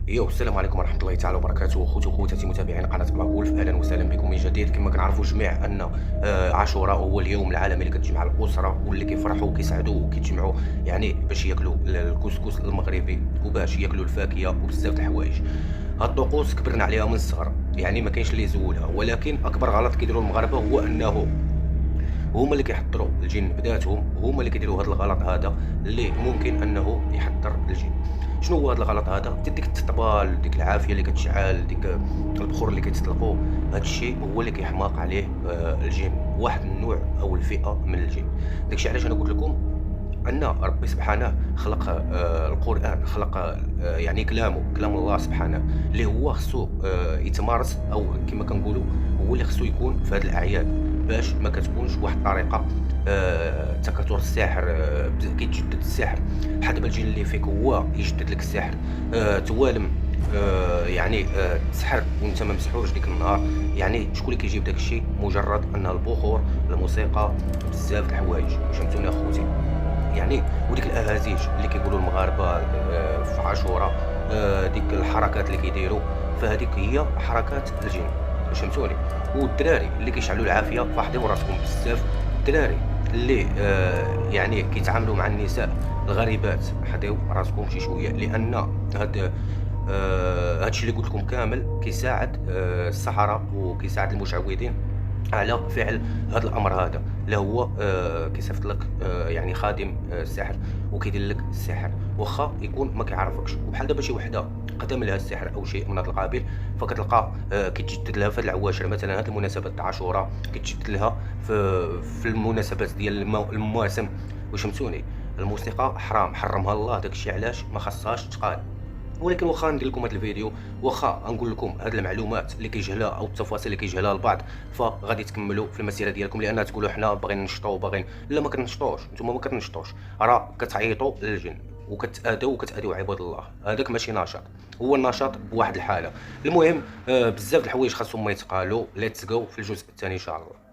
السلام عليكم ورحمة الله تعالى وبركاته. خوتي وخواتاتي متابعين قناة بلاك وولف، أهلا وسهلا بكم من جديد. كما كنعرفوا جميع أن عاشوراء هو اليوم العالمي اللي كتجمع الأسرة واللي كيفرحوا وكيسعدوا وكيتجمعوا، يعني باش ياكلوا الكسكس المغربي وباش ياكلوا الفاكهة وبزاف د الحوايج. هاد الطقوس كبرنا عليها من الصغر، يعني ما كاينش اللي يزولها، ولكن أكبر غلط كيديروا المغاربة هو أنه هما اللي كيحضروا الجن بذاتهم، هما اللي كيديروا هذا الغلط هذا اللي ممكن انه يحضر الجن. شنو هو هذا الغلط هذا؟ ديك التطبال، ديك العافيه اللي كتشعل، ديك البخور اللي كيتطلقوا، هذا الشيء هو اللي كيحماق عليه الجن، واحد النوع او الفئه من الجن. داكشي علاش انا قلت لكم ان ربي سبحانه خلق القران، خلق يعني كلام الله سبحانه اللي هو خصو يتمارس، او كما كنقولوا هو اللي خصو يكون في هذه الاعياد، باش ما كتكونش واحد الطريقه تكاثر السحر، كيتجدد السحر. بحال دابا الجن اللي فيك هو يجدد لك السحر، توالم يعني تسحر وانت ما مسحورش ديك النهار. يعني شكون اللي كيجيب داك الشيء؟ مجرد ان البخور، الموسيقى، بزاف د الحوايج. فهمتوني اخوتي؟ يعني وديك الاهازيج اللي كيقولوا المغاربه في عاشوراء، ديك الحركات اللي كيديروا، فهذيك هي حركات الجن. فهمتوني؟ والدراري اللي كيشعلوا العافيه فاحذروا راسكم بزاف. الدراري اللي يعني كيتعاملوا مع النساء الغريبات، حذروا راسكم شي شويه، لان هادشي اللي قلت لكم كامل كيساعد السحره وكيساعد المشعوذين على فعل هذا الامر هذا، اللي هو كيصيفط لك يعني خادم السحر وكيدير لك السحر، واخا يكون ما كيعرفكش. وبحال دابا شي وحده قدم لها السحر او شيء من هذا القبيل، فكتلقى كيتجدد لها في هاد العواشر، مثلا هاد المناسبات تاع عاشوراء كيتجدد لها في المناسبات ديال المواسم. واش فهمتوني؟ الموسيقى حرام، حرمها الله، داكشي علاش ما خاصهاش تقال. ولكن واخا ندير لكم هذا الفيديو، واخا نقول لكم هذه المعلومات اللي كيجهلها او التفاصيل اللي كيجهلها البعض، فغادي تكملوا في المسيره ديالكم، لان تقولوا حنا باغيين نشطوا باغيين. لا، ما كنشطوش، نتوما ما كتنشطوش، راه كتعيطوا للجن وكتاذوا عباد الله. هذاك ماشي نشاط، هو النشاط بواحد الحاله. المهم بزاف د الحوايج خاصهم ما يتقالوا. ليتس جو في الجزء الثاني ان شاء الله.